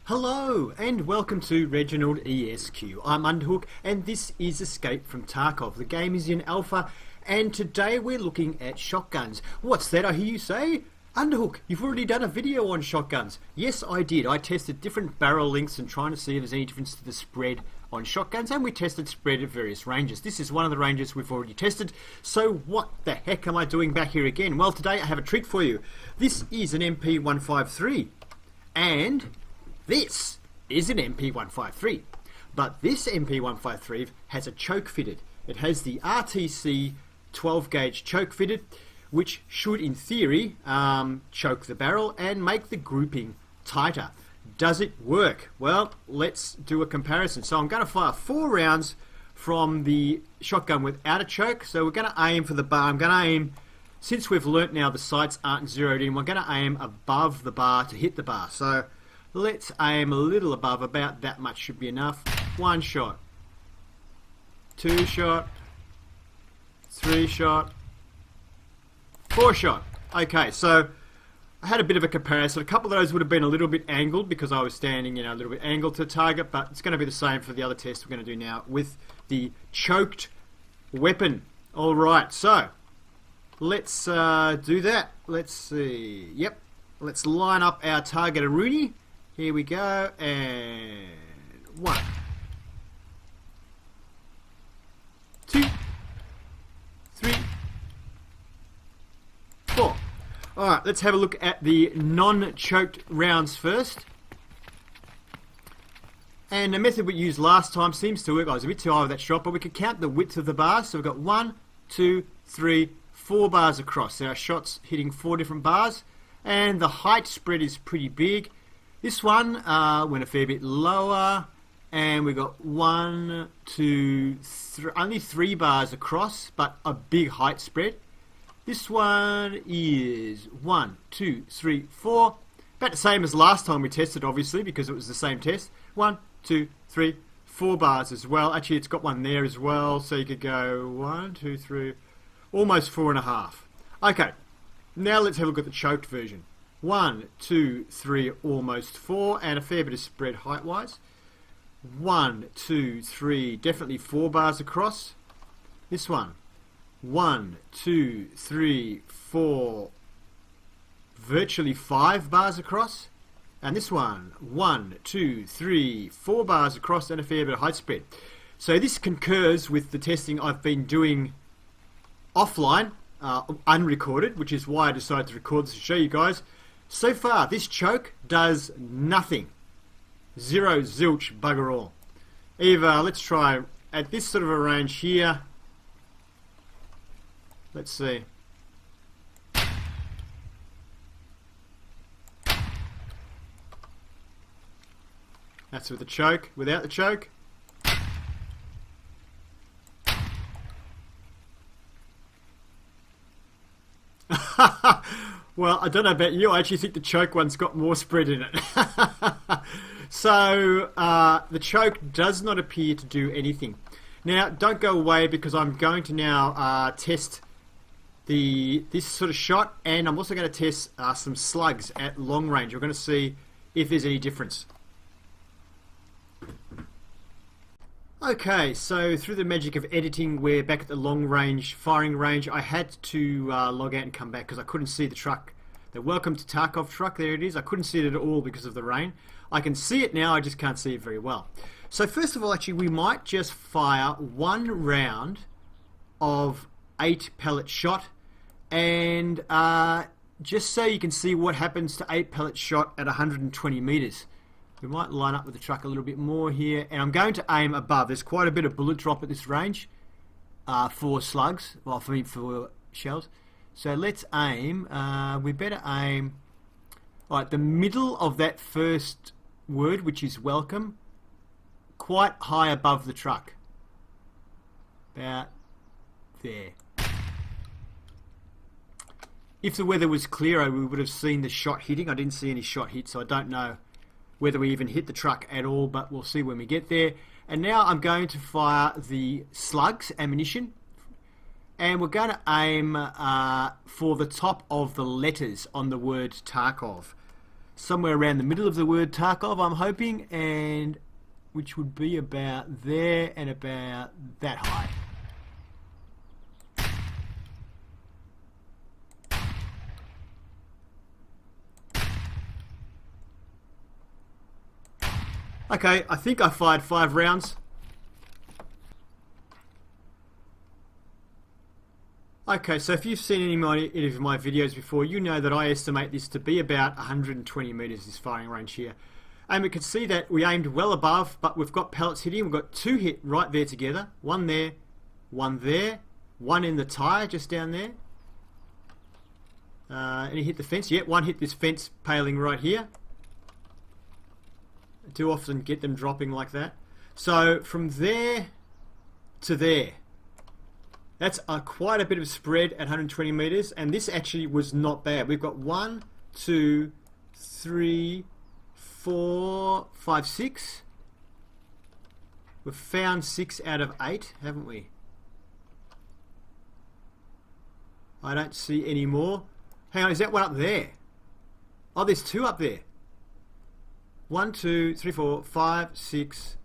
Hello and welcome to Reginaldesq. I'm Underhook and this is Escape from Tarkov. The game is in alpha and today we're looking at shotguns. What's that I hear you say? Underhook, you've already done a video on shotguns. Yes, I did. I tested different barrel lengths and trying to see if there's any difference to the spread on shotguns, and we tested spread at various ranges. This is one of the ranges we've already tested. So what the heck am I doing back here again? Well, today I have a treat for you. This is an MP153 and this is an MP153, but this MP153 has a choke fitted. It has the RTC 12 gauge choke fitted, which should in theory choke the barrel and make the grouping tighter. Does it work? Well, let's do a comparison. So I'm going to fire 4 rounds from the shotgun without a choke. So we're going to aim for the bar. I'm going to aim, since we've learnt now the sights aren't zeroed in, we're going to aim above the bar to hit the bar. So let's aim a little above, about that much should be enough. 1 shot, 2 shot, 3 shot, 4 shot. Okay, so I had a bit of a comparison. A couple of those would have been a little bit angled because I was standing, a little bit angled to the target, but it's going to be the same for the other test we're going to do now with the choked weapon. Alright, so let's do that. Let's see. Yep, let's line up our target Rooney. Here we go, and 1, 2, 3, 4. Alright, let's have a look at the non-choked rounds first. And the method we used last time seems to work. I was a bit too high with that shot, but we could count the width of the bars. So we've got 1, 2, 3, 4 bars across. So our shot's hitting 4 different bars, and the height spread is pretty big. This one went a fair bit lower, and we got 1, 2, 3, only 3 bars across, but a big height spread. This one is 1, 2, 3, 4. About the same as last time we tested, obviously, because it was the same test. 1, 2, 3, 4 bars as well. Actually, it's got one there as well, so you could go 1, 2, 3, almost 4.5. Okay, now let's have a look at the choked version. 1, 2, 3, almost 4, and a fair bit of spread height-wise. 1, 2, 3, definitely 4 bars across. This one, 1, 2, 3, 4, virtually 5 bars across. And this one, 1, 2, 3, 4 bars across and a fair bit of height spread. So this concurs with the testing I've been doing offline, unrecorded, which is why I decided to record this to show you guys. So far, this choke does nothing. Zero, zilch, bugger all. Eva, let's try at this sort of a range here. Let's see. That's with the choke. Without the choke. Well, I don't know about you. I actually think the choke one's got more spread in it. So, the choke does not appear to do anything. Now, don't go away because I'm going to now test this sort of shot, and I'm also going to test some slugs at long range. We're going to see if there's any difference. Okay, so through the magic of editing, we're back at the long range firing range. I had to log out and come back because I couldn't see the truck. The Welcome to Tarkov truck, there it is. I couldn't see it at all because of the rain. I can see it now, I just can't see it very well. So first of all, actually, we might just fire 1 round of 8 pellet shot, and just so you can see what happens to 8 pellet shot at 120 meters. We might line up with the truck a little bit more here, and I'm going to aim above. There's quite a bit of bullet drop at this range for slugs, well, for shells. So let's aim. We better aim the middle of that first word, which is welcome, quite high above the truck. About there. If the weather was clearer, we would have seen the shot hitting. I didn't see any shot hit, so I don't know whether we even hit the truck at all, but we'll see when we get there. And now I'm going to fire the slugs ammunition, and we're going to aim for the top of the letters on the word Tarkov. somewhere around the middle of the word Tarkov, I'm hoping, and which would be about there and about that high. Okay, I think I fired 5 rounds. Okay, so if you've seen any of my videos before, you know that I estimate this to be about 120 metres, this firing range here. And we can see that we aimed well above, but we've got pellets hitting. We've got 2 hit right there together. One there, one in the tyre just down there. And he hit the fence. Yep, one hit this fence paling right here. I do often get them dropping like that. So from there to there, that's quite a bit of spread at 120 metres, and this actually was not bad. We've got 1, 2, 3, 4, 5, 6. We've found 6 out of 8, haven't we? I don't see any more. Hang on, is that one up there? Oh, there's 2 up there. 1, 2, 3, 4, 5, 6,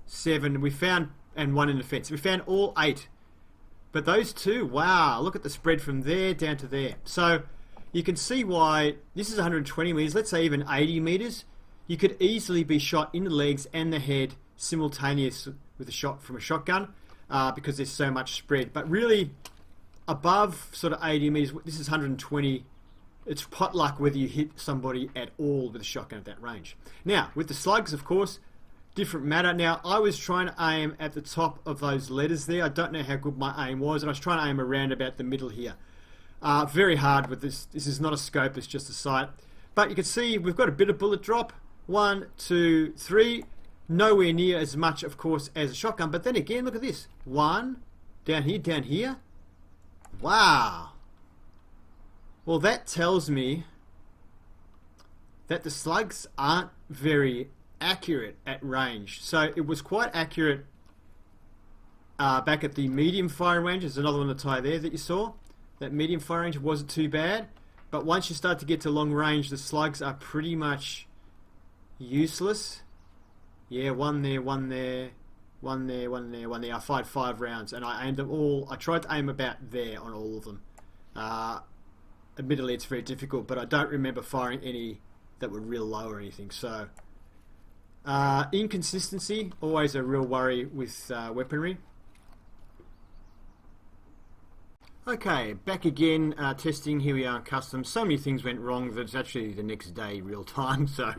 7. We found, and 1 in the fence. We found all 8. But those 2, wow, look at the spread from there down to there. So you can see why this is 120 metres, let's say even 80 metres. You could easily be shot in the legs and the head simultaneous with a shot from a shotgun because there's so much spread. But really, above sort of 80 metres, this is 120. It's pot luck whether you hit somebody at all with a shotgun at that range. Now, with the slugs, of course, different matter. Now, I was trying to aim at the top of those letters there. I don't know how good my aim was, and I was trying to aim around about the middle here. Very hard with this. This is not a scope, it's just a sight. But you can see we've got a bit of bullet drop. 1, 2, 3. Nowhere near as much, of course, as a shotgun. But then again, look at this. 1, down here. Wow. Well, that tells me that the slugs aren't very accurate at range. So it was quite accurate back at the medium firing range. There's another one to tie there that you saw. That medium firing range wasn't too bad. But once you start to get to long range, the slugs are pretty much useless. Yeah, 1 there, 1 there, 1 there, 1 there, 1 there. I fired 5 rounds and I aimed them all. I tried to aim about there on all of them. Admittedly, it's very difficult, but I don't remember firing any that were real low or anything. So, inconsistency, always a real worry with weaponry. Okay, back again, testing. Here we are in custom. So many things went wrong that it's actually the next day real time. So,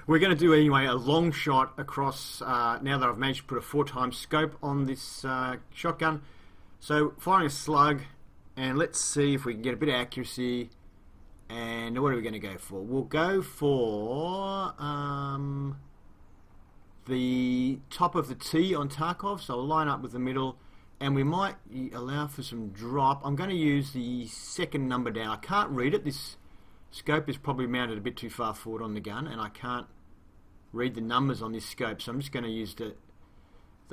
we're going to do anyway a long shot across, now that I've managed to put a 4x scope on this shotgun. So, firing a slug. And let's see if we can get a bit of accuracy. And what are we going to go for? We'll go for the top of the T on Tarkov. So I'll line up with the middle. And we might allow for some drop. I'm going to use the second number down. I can't read it. This scope is probably mounted a bit too far forward on the gun. And I can't read the numbers on this scope. So I'm just going to use the...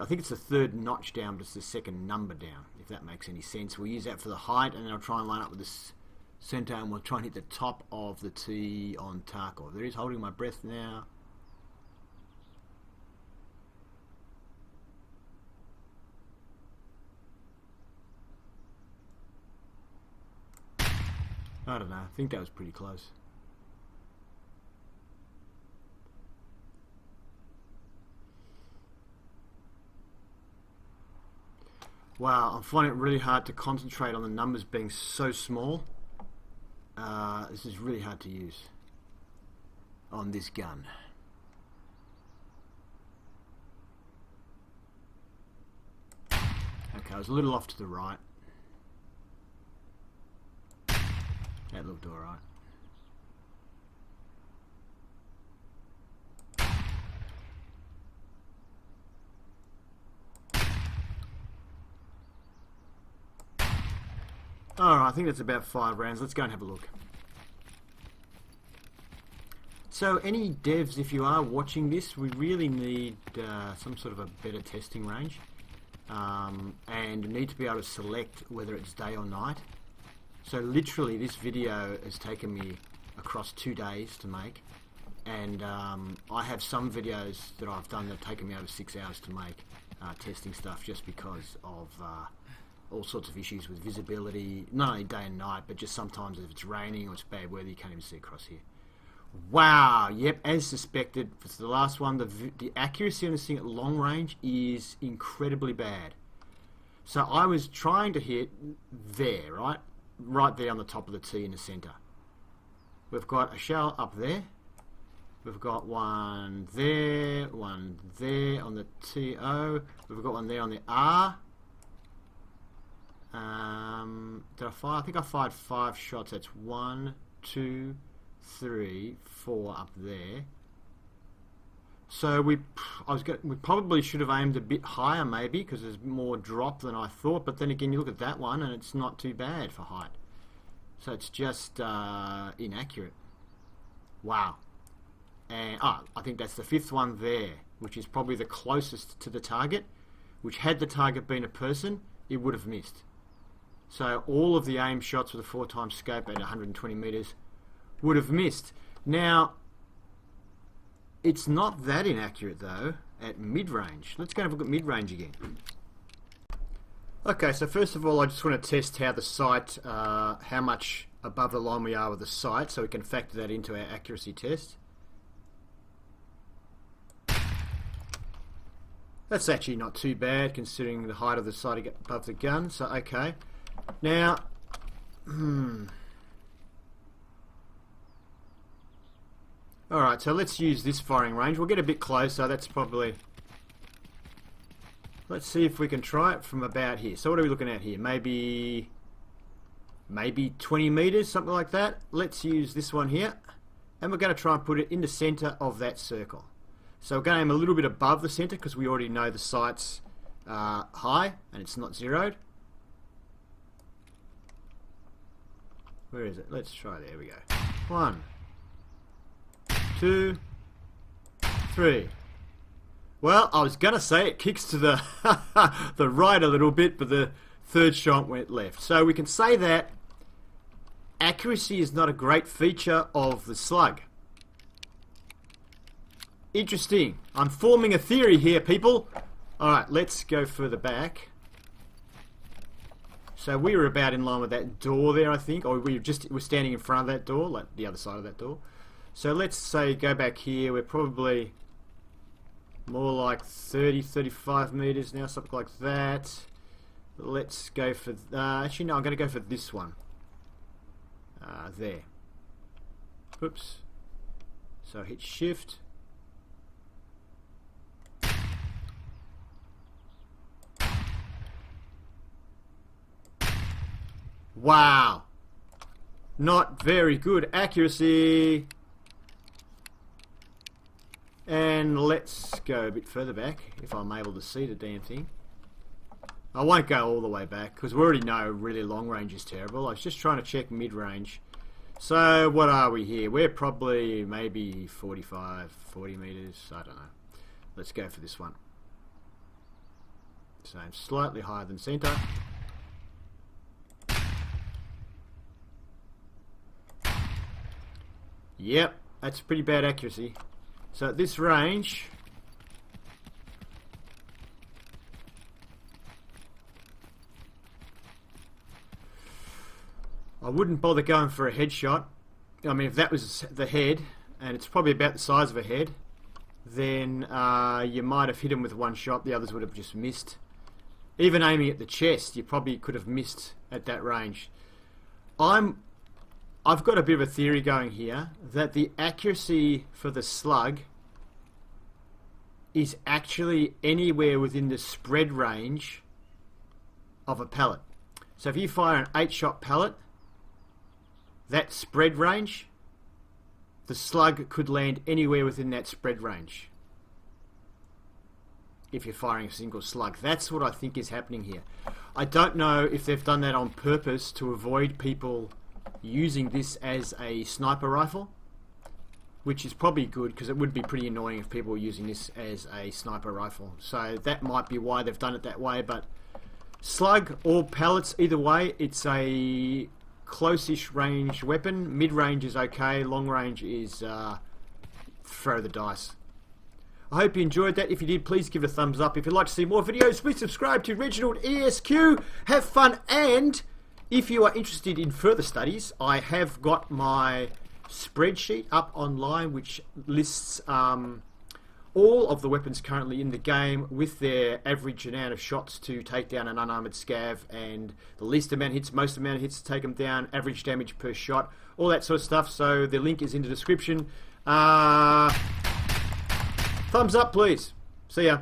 I think it's the 3rd notch down, but it's the 2nd number down, if that makes any sense. We'll use that for the height, and then I'll try and line up with this center, and we'll try and hit the top of the T on Tarkov. There is holding my breath now. I don't know. I think that was pretty close. Wow, I'm finding it really hard to concentrate on the numbers being so small. This is really hard to use on this gun. Okay, I was a little off to the right. That looked alright. Alright, I think that's about 5 rounds. Let's go and have a look. So, any devs, if you are watching this, we really need some sort of a better testing range. And need to be able to select whether it's day or night. So literally this video has taken me across 2 days to make. and I have some videos that I've done that have taken me over 6 hours to make, testing stuff, just because of all sorts of issues with visibility, not only day and night, but just sometimes if it's raining or it's bad weather, you can't even see across here. Wow, yep, as suspected, for the last one, the accuracy on this thing at long range is incredibly bad. So I was trying to hit there, right? Right there on the top of the T in the centre. We've got a shell up there. We've got one there on the TO. We've got one there on the R. Did I fire? I think I fired 5 shots. That's 1, 2, 3, 4 up there. So we probably should have aimed a bit higher, maybe, because there's more drop than I thought. But then again, you look at that one, and it's not too bad for height. So it's just inaccurate. Wow. And I think that's the 5th one there, which is probably the closest to the target. Which, had the target been a person, it would have missed. So all of the aim shots with a 4x scope at 120 meters would have missed. Now, it's not that inaccurate though at mid-range. Let's go and have a look at mid-range again. Okay, so first of all, I just want to test how the sight, how much above the line we are with the sight, so we can factor that into our accuracy test. That's actually not too bad considering the height of the sight above the gun, so okay. Now, alright, so let's use this firing range. We'll get a bit closer, that's probably... Let's see if we can try it from about here. So what are we looking at here? Maybe 20 meters, something like that. Let's use this one here. And we're going to try and put it in the center of that circle. So we're going to aim a little bit above the center because we already know the sight's high and it's not zeroed. Where is it? Let's try. There we go. 1, 2, 3. Well, I was going to say it kicks to the the right a little bit, but the 3rd shot went left. So we can say that accuracy is not a great feature of the slug. Interesting. I'm forming a theory here, people. Alright, let's go further back. So we were about in line with that door there, I think. Or we're standing in front of that door, like the other side of that door. So let's say go back here. We're probably more like 30, 35 meters now, something like that. Let's go for... actually, no, I'm going to go for this one. There. Oops. So hit shift. Wow. Not very good accuracy. And let's go a bit further back, if I'm able to see the damn thing. I won't go all the way back, because we already know really long range is terrible. I was just trying to check mid-range. So, what are we here? We're probably maybe 45, 40 meters, I don't know. Let's go for this one. So, I'm slightly higher than center. Yep, that's pretty bad accuracy. So at this range, I wouldn't bother going for a headshot. I mean, if that was the head, and it's probably about the size of a head, then you might have hit him with one shot, the others would have just missed. Even aiming at the chest, you probably could have missed at that range. I've got a bit of a theory going here that the accuracy for the slug is actually anywhere within the spread range of a pellet. So if you fire an 8-shot pellet, that spread range, the slug could land anywhere within that spread range. If you're firing a single slug. That's what I think is happening here. I don't know if they've done that on purpose to avoid people using this as a sniper rifle, which is probably good because it would be pretty annoying if people were using this as a sniper rifle. So that might be why they've done it that way. But slug or pellets, either way, it's a close-ish range weapon. Mid-range is okay. Long range is throw the dice. I hope you enjoyed that. If you did, please give it a thumbs up. If you'd like to see more videos, please subscribe to Reginaldesq. Have fun, and if you are interested in further studies, I have got my spreadsheet up online which lists all of the weapons currently in the game with their average amount of shots to take down an unarmoured scav, and the least amount of hits, most amount of hits to take them down, average damage per shot, all that sort of stuff. So the link is in the description. Thumbs up, please. See ya.